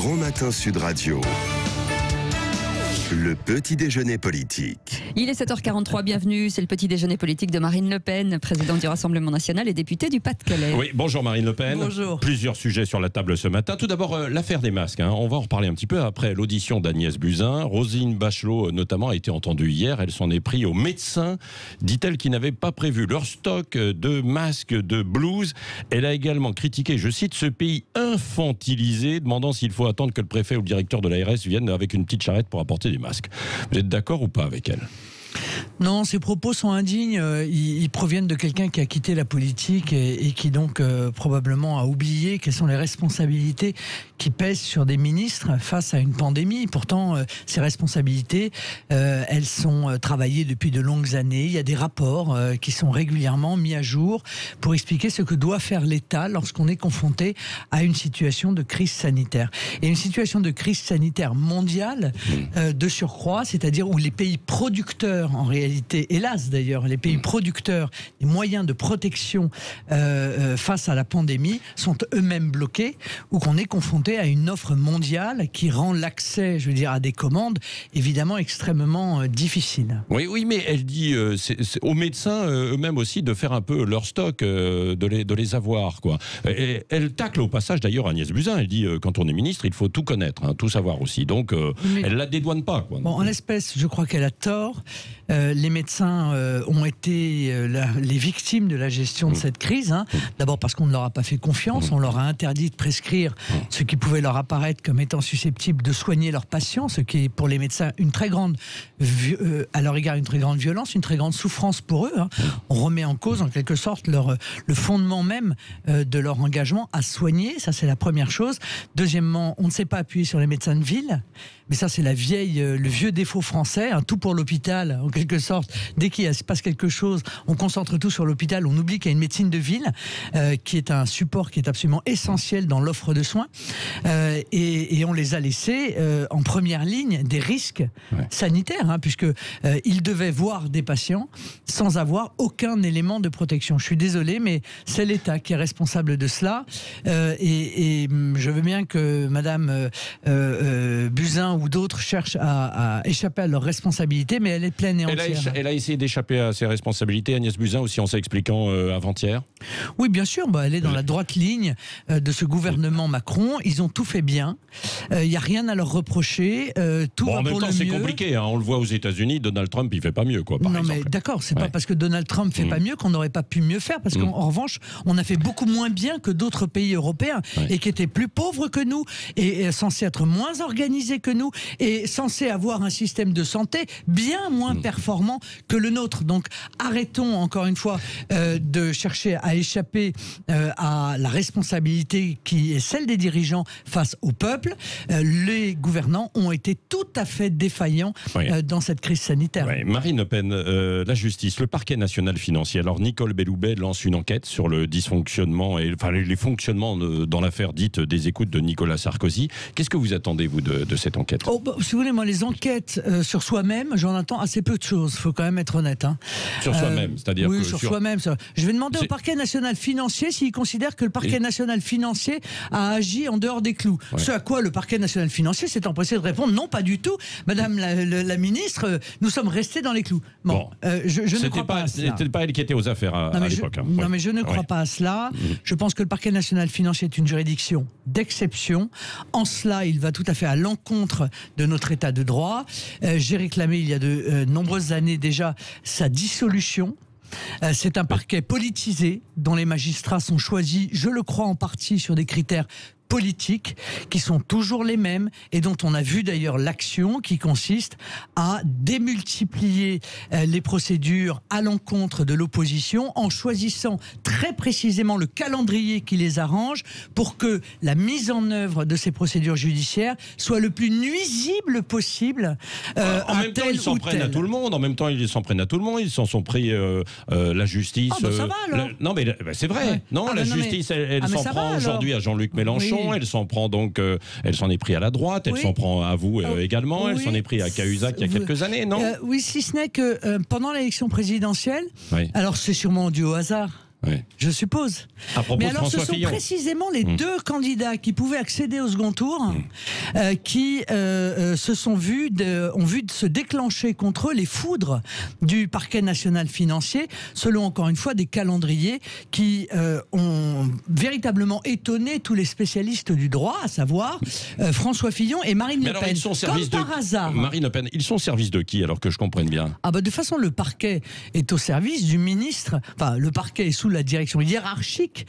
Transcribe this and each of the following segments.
Grand Matin Sud Radio. Le petit déjeuner politique. Il est 7h43, bienvenue. C'est le petit déjeuner politique de Marine Le Pen, présidente du Rassemblement national et députée du Pas-de-Calais. Oui, bonjour Marine Le Pen. Bonjour. Plusieurs sujets sur la table ce matin. Tout d'abord, l'affaire des masques. On va en reparler un petit peu après l'audition d'Agnès Buzyn. Roselyne Bachelot, notamment, a été entendue hier. Elle s'en est pris aux médecins, dit-elle, qui n'avaient pas prévu leur stock de masques, de blouses. Elle a également critiqué, je cite, ce pays infantilisé, demandant s'il faut attendre que le préfet ou le directeur de l'ARS viennent avec une petite charrette pour apporter des masques. Vous êtes d'accord ou pas avec elle ? Non, ces propos sont indignes. Ils proviennent de quelqu'un qui a quitté la politique et qui donc probablement a oublié quelles sont les responsabilités qui pèsent sur des ministres face à une pandémie. Pourtant, ces responsabilités, elles sont travaillées depuis de longues années. Il y a des rapports qui sont régulièrement mis à jour pour expliquer ce que doit faire l'État lorsqu'on est confronté à une situation de crise sanitaire. Et une situation de crise sanitaire mondiale de surcroît, c'est-à-dire où les pays producteurs, en réalité, hélas d'ailleurs, les pays producteurs, les moyens de protection face à la pandémie sont eux-mêmes bloqués, ou qu'on est confronté à une offre mondiale qui rend l'accès, je veux dire, à des commandes évidemment extrêmement difficile. Oui, mais elle dit c'est aux médecins eux-mêmes aussi de faire un peu leur stock, de les avoir, quoi. Et elle tacle au passage d'ailleurs Agnès Buzyn. Elle dit quand on est ministre, il faut tout connaître, tout savoir aussi. Donc elle la dédouane pas, quoi. Bon, en l'espèce, je crois qu'elle a tort. Les médecins ont été les victimes de la gestion de cette crise. D'abord parce qu'on ne leur a pas fait confiance, on leur a interdit de prescrire ce qui pouvait leur apparaître comme étant susceptible de soigner leurs patients, ce qui est pour les médecins une très grande, à leur égard une très grande violence, une très grande souffrance pour eux. On remet en cause en quelque sorte le fondement même de leur engagement à soigner, ça c'est la première chose. Deuxièmement, on ne s'est pas appuyé sur les médecins de ville, mais ça c'est le vieux défaut français, tout pour l'hôpital, en quelque sorte. Dès qu'il se passe quelque chose, on concentre tout sur l'hôpital, on oublie qu'il y a une médecine de ville qui est un support qui est absolument essentiel dans l'offre de soins, et on les a laissés en première ligne des risques sanitaires, puisque ils devaient voir des patients sans avoir aucun élément de protection. Je suis désolé, mais c'est l'État qui est responsable de cela, et je veux bien que Madame Buzyn ou d'autres cherchent à échapper à leurs responsabilités, mais elle est pleine et entière. Elle a essayé d'échapper à ses responsabilités, Agnès Buzyn, aussi en s'expliquant avant-hier. Oui, bien sûr, elle est dans la droite ligne de ce gouvernement Macron. Ils ont tout fait bien. Il n'y a rien à leur reprocher. Tout va pour le mieux. En même temps, c'est compliqué. On le voit aux États-Unis, Donald Trump, il fait pas mieux, quoi. Par exemple. Mais d'accord, c'est pas parce que Donald Trump fait pas mieux qu'on n'aurait pas pu mieux faire, parce qu'en revanche, on a fait beaucoup moins bien que d'autres pays européens et qui étaient plus pauvres que nous et censés être moins organisés que nous et censés avoir un système de santé bien moins performant que le nôtre. Donc arrêtons encore une fois de chercher à échapper à la responsabilité qui est celle des dirigeants face au peuple. Les gouvernants ont été tout à fait défaillants dans cette crise sanitaire. Marine Le Pen, la justice, le parquet national financier. Alors Nicole Belloubet lance une enquête sur le dysfonctionnement et les fonctionnements dans l'affaire dite des écoutes de Nicolas Sarkozy. Qu'est-ce que vous attendez, vous, de cette enquête ? Si vous voulez, moi, les enquêtes sur soi-même, j'en attends assez peu de choses. Il faut quand même être honnête. Sur soi-même, c'est-à-dire oui, sur soi-même. Je vais demander au parquet national financier s'il considère que le parquet national financier a agi en dehors des clous. Ce à quoi le parquet national financier s'est empressé de répondre non, pas du tout. Madame la ministre, nous sommes restés dans les clous. Je ne crois pas à cela. C'était pas elle qui était aux affaires à l'époque. Non, mais je ne crois pas à cela. Je pense que le parquet national financier est une juridiction d'exception. En cela, il va tout à fait à l'encontre de notre état de droit. J'ai réclamé il y a de nombreuses années déjà sa dissolution. C'est un parquet politisé dont les magistrats sont choisis, je le crois en partie, sur des critères politiques qui sont toujours les mêmes et dont on a vu d'ailleurs l'action qui consiste à démultiplier les procédures à l'encontre de l'opposition en choisissant très précisément le calendrier qui les arrange pour que la mise en œuvre de ces procédures judiciaires soit le plus nuisible possible en même temps, ils s'en prennent à tout le monde. En même temps, ils s'en prennent à tout le monde. Ils s'en sont pris la justice. Ça va alors. Non, mais c'est vrai. La justice, elle s'en prend aujourd'hui à Jean-Luc Mélenchon. Elle s'en prend donc, elle s'en est pris à la droite, elle s'en prend à vous également, elle s'en est pris à Cahuzac il y a quelques années, non ? Oui, si ce n'est que pendant l'élection présidentielle, alors c'est sûrement dû au hasard. Oui. Je suppose. À propos Mais de alors, ce François sont Fillon. précisément les deux candidats qui pouvaient accéder au second tour qui ont vu se déclencher contre eux les foudres du parquet national financier, selon encore une fois des calendriers qui ont véritablement étonné tous les spécialistes du droit, à savoir François Fillon et Marine Mais Le alors, Pen. ils sont au service Comme par hasard. Marine Le Pen, ils sont au service de qui, alors que je comprenne bien? Ah bah de toute façon, le parquet est au service du ministre, enfin le parquet est sous la direction hiérarchique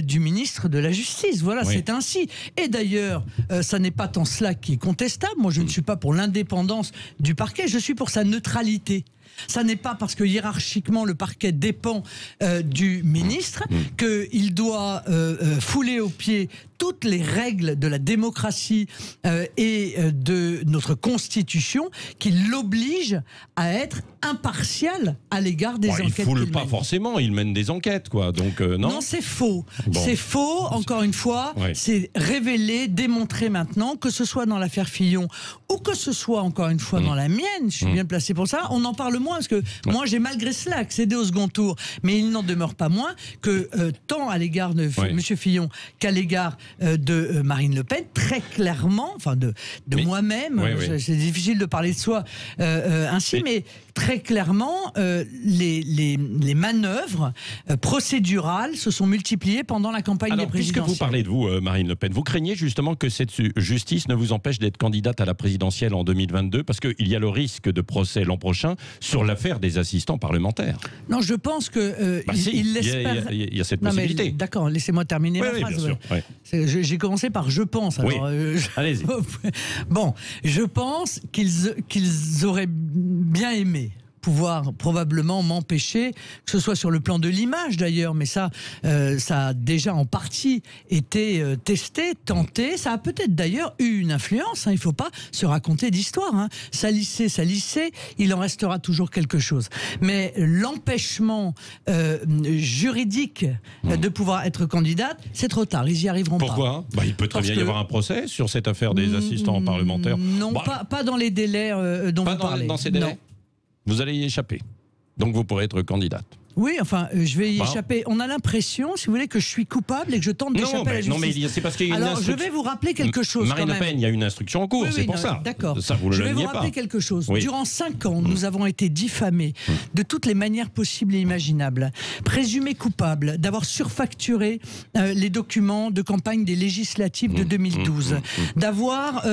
du ministre de la Justice. Voilà, Oui. c'est ainsi. Et d'ailleurs, ça n'est pas tant cela qui est contestable. Moi, je ne suis pas pour l'indépendance du parquet, je suis pour sa neutralité. Ça n'est pas parce que hiérarchiquement le parquet dépend du ministre qu'il doit fouler aux pieds toutes les règles de la démocratie et de notre Constitution qui l'obligent à être impartial à l'égard des enquêtes. Il ne foule qu'il pas mène. forcément, il mène des enquêtes, quoi. Donc, non. Non, c'est faux. Bon. C'est faux, encore une fois. Ouais. C'est révélé, démontré maintenant, que ce soit dans l'affaire Fillon ou que ce soit, encore une fois, dans la mienne. Je suis bien placé pour ça. On en parle moins parce que moi, j'ai malgré cela accédé au second tour. Mais il n'en demeure pas moins que tant à l'égard de M. Fillon qu'à l'égard de Marine Le Pen, très clairement, enfin de moi-même, c'est difficile de parler de soi ainsi, mais très clairement, les manœuvres procédurales se sont multipliées pendant la campagne Alors, des puisque présidentielles. vous parlez de vous, Marine Le Pen, vous craignez justement que cette justice ne vous empêche d'être candidate à la présidentielle en 2022, parce qu'il y a le risque de procès l'an prochain sur l'affaire des assistants parlementaires. Non, je pense que il l'espère. Il y a cette Non, mais possibilité. d'accord, laissez-moi terminer ma phrase. bien sûr. Ouais. J'ai commencé par je pense. Oui. Alors, Allez-y. Bon, je pense qu'ils auraient bien aimé pouvoir probablement m'empêcher, que ce soit sur le plan de l'image d'ailleurs, mais ça a déjà en partie été testé, tenté. Ça a peut-être d'ailleurs eu une influence. Il ne faut pas se raconter d'histoire. Salissé, il en restera toujours quelque chose. Mais l'empêchement juridique de pouvoir être candidate, c'est trop tard. Ils y arriveront pas. Pourquoi ? Il peut très Parce bien y avoir un procès sur cette affaire des assistants parlementaires. Non, pas dans les délais dont Pas vous parlez. dans ces délais. Non. Vous allez y échapper. Donc vous pourrez être candidate. Oui, enfin, je vais y échapper. On a l'impression, si vous voulez, que je suis coupable et que je tente d'échapper à la justice. Non, mais c'est parce qu'il y a une Alors, instruction. je vais vous rappeler quelque chose Marine quand Le même. Pen, il y a une instruction en cours, c'est pour ça. D'accord. Ça, vous le Je vais vous niez rappeler pas. quelque chose. Oui. Durant 5 ans, nous avons été diffamés de toutes les manières possibles et imaginables, présumés coupables d'avoir surfacturé les documents de campagne des législatives de 2012, d'avoir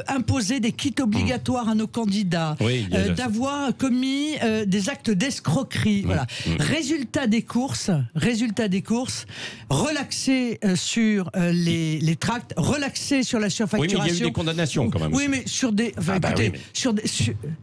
imposé des kits obligatoires à nos candidats, Oui, d'avoir commis des actes d'escroquerie. Voilà. Résultat des courses, relaxé sur les tracts, relaxé sur la Oui, surfacturation. mais il y a eu des condamnations quand même. Oui, mais sur des, enfin, écoutez, oui, mais-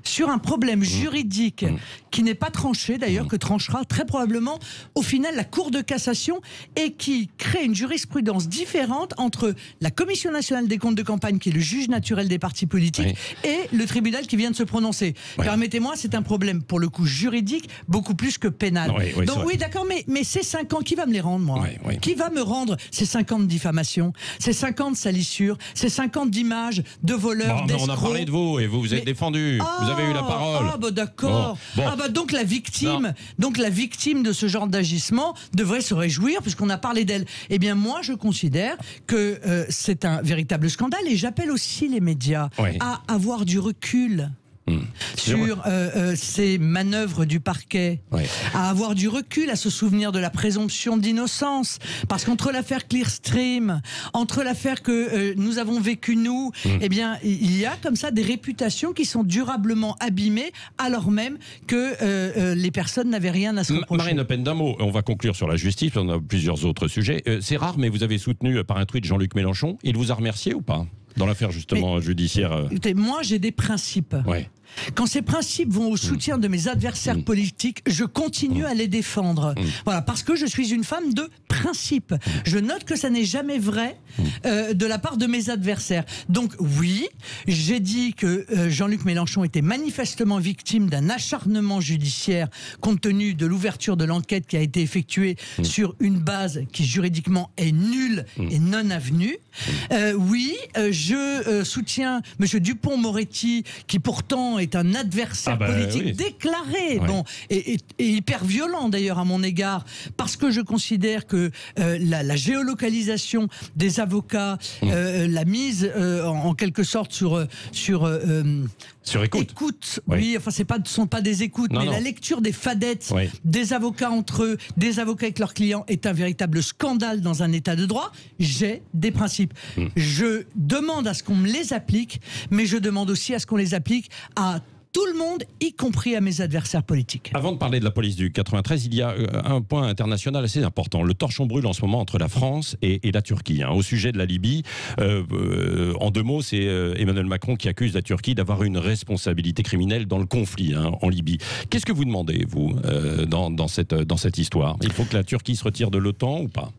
sur un problème juridique qui n'est pas tranché d'ailleurs, que tranchera très probablement au final la Cour de cassation et qui crée une jurisprudence différente entre la Commission nationale des comptes de campagne, qui est le juge naturel des partis politiques, et le tribunal qui vient de se prononcer. Oui. Permettez-moi, c'est un problème pour le coup juridique beaucoup plus que pénal. Oui, oui, Donc c'est vrai. oui, d'accord, mais ces 5 ans, qui va me les rendre, moi? Oui. Qui va me rendre ces 5 ans de diffamation, ces 5 ans de salissure, ces 5 ans d'images de voleurs, Bon, mais on a d'escrocs? parlé de vous et vous êtes Mais- défendu. Vous avez eu la parole. Ah bah d'accord. Bon. Ah bah donc la victime de ce genre d'agissement devrait se réjouir puisqu'on a parlé d'elle. Eh bien moi je considère que c'est un véritable scandale et j'appelle aussi les médias à avoir du recul. Sur ces manœuvres du parquet, à avoir du recul, à se souvenir de la présomption d'innocence, parce qu'entre l'affaire Clearstream, entre l'affaire que nous avons vécue nous, eh bien il y a comme ça des réputations qui sont durablement abîmées, alors même que les personnes n'avaient rien à se reprocher. Marine Le Pen, d'un mot, on va conclure sur la justice, on a plusieurs autres sujets. C'est rare, mais vous avez soutenu par un tweet Jean-Luc Mélenchon. Il vous a remercié ou pas dans l'affaire justement judiciaire Écoutez, moi j'ai des principes. Quand ces principes vont au soutien de mes adversaires politiques, je continue à les défendre. Voilà, parce que je suis une femme de principe. principe. Je note que ça n'est jamais vrai de la part de mes adversaires. Donc oui, j'ai dit que Jean-Luc Mélenchon était manifestement victime d'un acharnement judiciaire compte tenu de l'ouverture de l'enquête qui a été effectuée sur une base qui juridiquement est nulle et non avenue. Oui, je soutiens M. Dupond-Moretti qui pourtant est un adversaire politique déclaré, et hyper violent d'ailleurs à mon égard, parce que je considère que la géolocalisation des avocats, la mise en quelque sorte sur écoute. Oui, enfin ce sont pas des écoutes, mais la lecture des fadettes des avocats entre eux, des avocats avec leurs clients est un véritable scandale dans un état de droit. J'ai des principes. Je demande à ce qu'on me les applique, mais je demande aussi à ce qu'on les applique à tout le monde, y compris à mes adversaires politiques. Avant de parler de la police du 93, il y a un point international assez important. Le torchon brûle en ce moment entre la France et la Turquie. Au sujet de la Libye, en 2 mots, c'est Emmanuel Macron qui accuse la Turquie d'avoir une responsabilité criminelle dans le conflit en Libye. Qu'est-ce que vous demandez, vous, dans cette histoire? Il faut que la Turquie se retire de l'OTAN ou pas?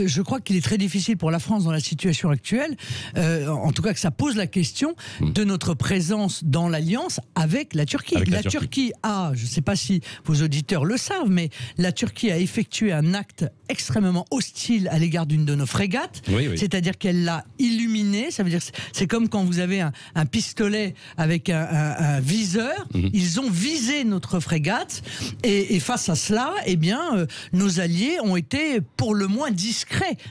Je crois qu'il est très difficile pour la France dans la situation actuelle, en tout cas que ça pose la question de notre présence dans l'alliance avec la Turquie. La Turquie a, je ne sais pas si vos auditeurs le savent, mais la Turquie a effectué un acte extrêmement hostile à l'égard d'une de nos frégates, c'est-à-dire qu'elle l'a illuminée. Ça veut dire c'est comme quand vous avez un pistolet avec un viseur, ils ont visé notre frégate, et face à cela, eh bien, nos alliés ont été pour le moins discrets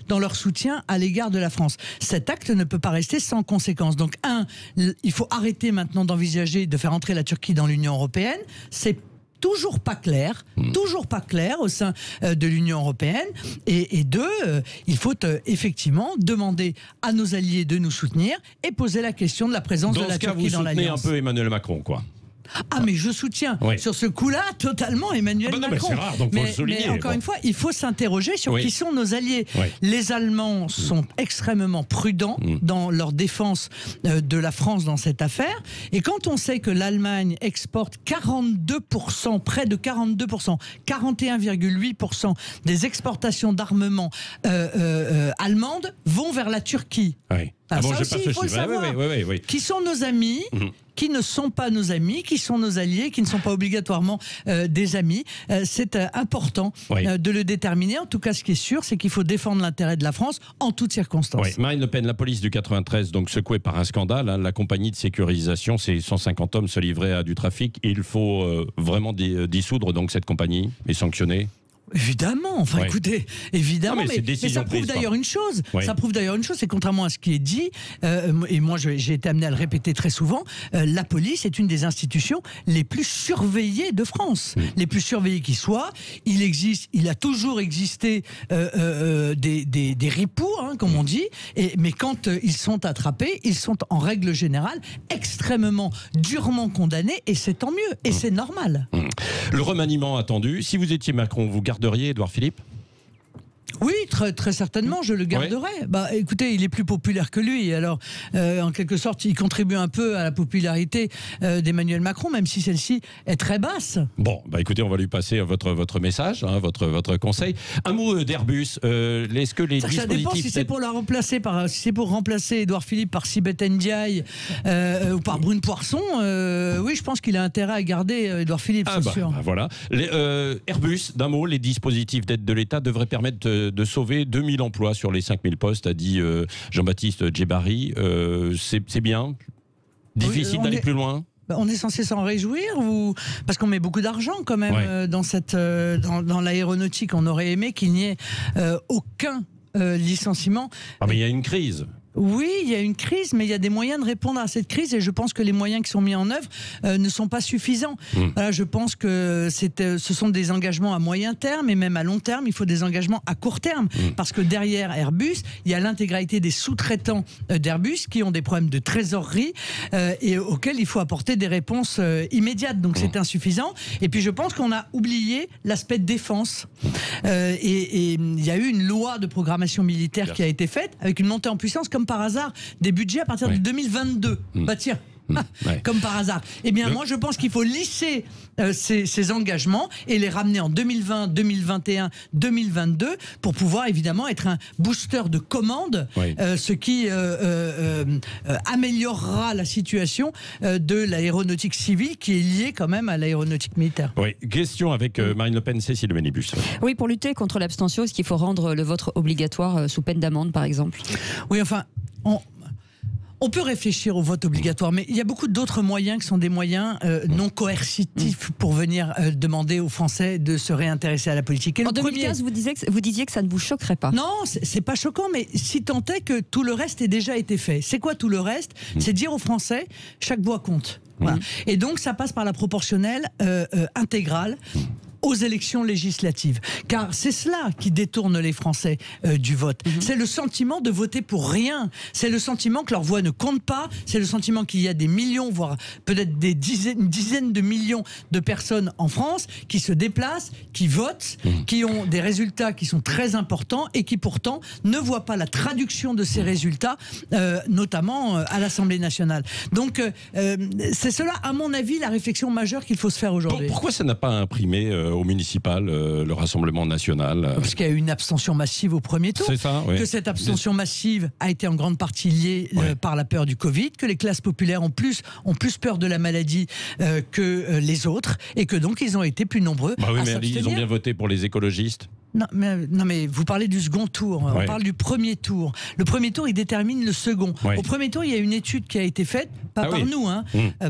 dans leur soutien à l'égard de la France. Cet acte ne peut pas rester sans conséquence. Donc, il faut arrêter maintenant d'envisager de faire entrer la Turquie dans l'Union européenne. C'est toujours pas clair au sein de l'Union européenne. Et 2, il faut effectivement demander à nos alliés de nous soutenir et poser la question de la présence de la Turquie dans l'alliance. Vous soutenez un peu Emmanuel Macron, quoi. Mais je soutiens sur ce coup-là totalement Emmanuel Macron. C'est rare, donc faut le souligner. Mais encore une fois, il faut s'interroger sur qui sont nos alliés. Les Allemands sont extrêmement prudents dans leur défense de la France dans cette affaire. Et quand on sait que l'Allemagne exporte 42%, près de 42%, 41,8% des exportations d'armement allemandes vont vers la Turquie. Ça aussi, il faut le savoir. Qui sont nos amis, qui ne sont pas nos amis, qui sont nos alliés, qui ne sont pas obligatoirement des amis. C'est important de le déterminer. En tout cas, ce qui est sûr, c'est qu'il faut défendre l'intérêt de la France en toutes circonstances. Marine Le Pen, la police du 93, donc secouée par un scandale. La compagnie de sécurisation, c'est 150 hommes se livraient à du trafic. Il faut vraiment dissoudre donc cette compagnie et sanctionner. Évidemment, écoutez, évidemment, mais ça prouve d'ailleurs une chose. Ça prouve d'ailleurs une chose, c'est contrairement à ce qui est dit, et moi j'ai été amené à le répéter très souvent, la police est une des institutions les plus surveillées de France, les plus surveillées qui soient. Il a toujours existé des ripoux, comme on dit, mais quand ils sont attrapés, ils sont en règle générale extrêmement durement condamnés, et c'est tant mieux, et c'est normal. Le remaniement attendu, si vous étiez Macron, vous garderiez Édouard Philippe ? Oui, très certainement, je le garderai. Écoutez, il est plus populaire que lui. Alors, en quelque sorte, il contribue un peu à la popularité d'Emmanuel Macron, même si celle-ci est très basse. Bon, écoutez, on va lui passer votre message, votre conseil. Un mot d'Airbus. Est-ce que les dispositifs... Ça dépend si c'est pour remplacer Édouard Philippe par Sibeth Ndiaye ou par Brune Poirson. Oui, je pense qu'il a intérêt à garder Édouard Philippe, c'est sûr. Voilà. Airbus, d'un mot, les dispositifs d'aide de l'État devraient permettre de sauver 2000 emplois sur les 5000 postes, a dit Jean-Baptiste Djebari. C'est bien. Difficile d'aller plus loin. On est censé s'en réjouir parce qu'on met beaucoup d'argent quand même dans l'aéronautique. On aurait aimé qu'il n'y ait aucun licenciement. Mais il y a une crise. Oui, il y a une crise, mais il y a des moyens de répondre à cette crise, et je pense que les moyens qui sont mis en œuvre ne sont pas suffisants. Voilà, je pense que ce sont des engagements à moyen terme, et même à long terme, il faut des engagements à court terme, parce que derrière Airbus, il y a l'intégralité des sous-traitants d'Airbus qui ont des problèmes de trésorerie et auxquels il faut apporter des réponses immédiates. Donc c'est insuffisant. Et puis je pense qu'on a oublié l'aspect défense. Et il y a eu une loi de programmation militaire qui a été faite avec une montée en puissance, comme par hasard, des budgets à partir de 2022. Tiens, Ouais. Comme par hasard. Eh bien, moi, je pense qu'il faut lisser ces engagements et les ramener en 2020, 2021, 2022 pour pouvoir évidemment être un booster de commandes, Oui. ce qui améliorera la situation de l'aéronautique civile qui est liée quand même à l'aéronautique militaire. Oui, question avec Marine Le Pen, Cécile Benibus. Oui, pour lutter contre l'abstention, est-ce qu'il faut rendre le vote obligatoire sous peine d'amende, par exemple? Oui, enfin, on peut réfléchir au vote obligatoire, mais il y a beaucoup d'autres moyens qui sont des moyens non coercitifs pour venir demander aux Français de se réintéresser à la politique. Et En 2015, vous disiez que ça ne vous choquerait pas. Non, c'est pas choquant, mais si tant est que tout le reste ait déjà été fait. C'est quoi tout le reste? C'est dire aux Français, chaque voix compte. Voilà. Et donc, ça passe par la proportionnelle intégrale aux élections législatives. Car c'est cela qui détourne les Français du vote. C'est le sentiment de voter pour rien. C'est le sentiment que leur voix ne compte pas. C'est le sentiment qu'il y a des millions, voire peut-être une dizaine de millions de personnes en France qui se déplacent, qui votent, qui ont des résultats qui sont très importants et qui pourtant ne voient pas la traduction de ces résultats, notamment à l'Assemblée nationale. Donc c'est cela, à mon avis, la réflexion majeure qu'il faut se faire aujourd'hui. Pourquoi ça n'a pas imprimé au municipal le Rassemblement national Parce qu'il y a eu une abstention massive au premier tour. C'est ça, oui. Que cette abstention massive a été en grande partie liée par la peur du Covid, que les classes populaires ont plus peur de la maladie que les autres, et que donc ils ont été plus nombreux Bah oui, à mais s'abstenir. ils ont bien voté pour les écologistes. Non, mais vous parlez du second tour. On parle du premier tour. Le premier tour, il détermine le second. Ouais. Au premier tour, il y a une étude qui a été faite, pas par nous,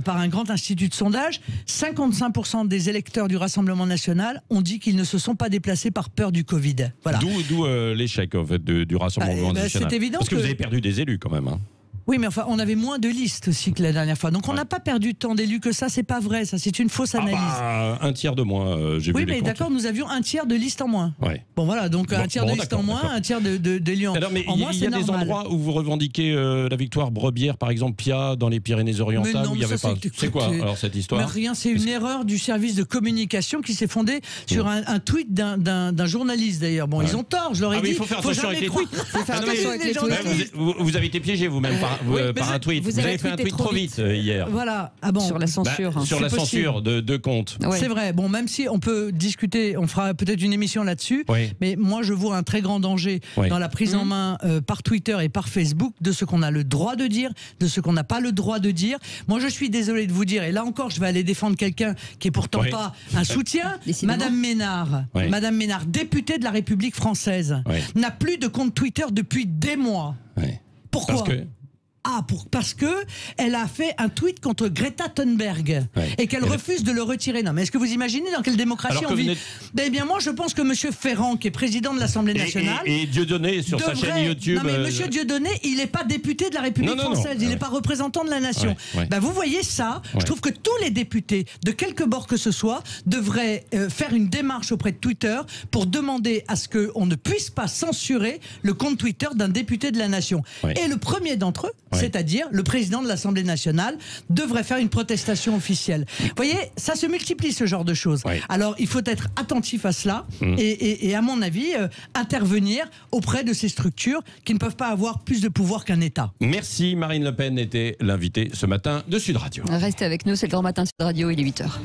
par un grand institut de sondage. 55% des électeurs du Rassemblement national ont dit qu'ils ne se sont pas déplacés par peur du Covid. Voilà. D'où l'échec en fait, du Rassemblement national. C'est évident parce que vous avez perdu des élus quand même. Hein. Oui, mais enfin, on avait moins de listes aussi que la dernière fois. Donc, on n'a pas perdu tant d'élus que ça. C'est pas vrai, ça. C'est une fausse analyse. Un tiers de moins, j'ai vu Oui, les mais comptes. d'accord, nous avions un tiers de listes en moins. Ouais. Bon, voilà, donc un tiers de listes en moins, un tiers d'élus en moins, il y c'est a des normal. endroits où vous revendiquez la victoire Brebière, par exemple, Pia, dans les Pyrénées-Orientales, Mais non, où il n'y avait ça, pas. c'est- C'est quoi alors cette Mais histoire? rien, c'est une erreur du service de communication qui s'est fondée sur un tweet d'un journaliste d'ailleurs. Bon, ils ont tort, je leur ai Ah, mais dit. il faut faire attention avec les tweets. Faut faire Ah, non, mais- attention avec les les tweets. journalistes. Vous avez été piégé vous-même par un tweet. vous avez avez fait un tweeté tweet trop vite hier. Voilà. Ah bon. Sur la censure. Sur c'est la possible. censure de comptes. Ouais. C'est vrai. Bon, même si on peut discuter, on fera peut-être une émission là-dessus. Oui. Mais moi, je vois un très grand danger Oui. dans la prise en main par Twitter et par Facebook de ce qu'on a le droit de dire, de ce qu'on n'a pas le droit de dire. Moi, je suis désolé de vous dire, et là encore, je vais aller défendre quelqu'un qui est pourtant Oui. pas un soutien. Décidément. Madame Ménard, Oui. Madame Ménard, députée de la République française, Oui. n'a plus de compte Twitter depuis des mois. Ouais. Pourquoi? Parce que Parce que elle a fait un tweet contre Greta Thunberg et qu'elle refuse de le retirer. Non, mais est-ce que vous imaginez dans quelle démocratie Alors que on vous vit? n'êtes- Eh bien, moi, je pense que Monsieur Ferrand, qui est président de l'Assemblée nationale, et Dieudonné sur sa devrait- chaîne YouTube. Non, mais Monsieur Dieudonné, il n'est pas député de la République Non, non, non. française, il n'est Ouais. pas représentant de la nation. Ouais. Ben, vous voyez ça, Ouais. je trouve que tous les députés, de quelque bord que ce soit, devraient faire une démarche auprès de Twitter pour demander à ce qu'on ne puisse pas censurer le compte Twitter d'un député de la nation. Ouais. Et le premier d'entre eux, Ouais. c'est-à-dire le président de l'Assemblée nationale, devrait faire une protestation officielle. Vous voyez, ça se multiplie ce genre de choses. Ouais. Alors il faut être attentif à cela et à mon avis, intervenir auprès de ces structures qui ne peuvent pas avoir plus de pouvoir qu'un État. Merci, Marine Le Pen était l'invitée ce matin de Sud Radio. Restez avec nous, c'est le grand matin de Sud Radio, il est 8h.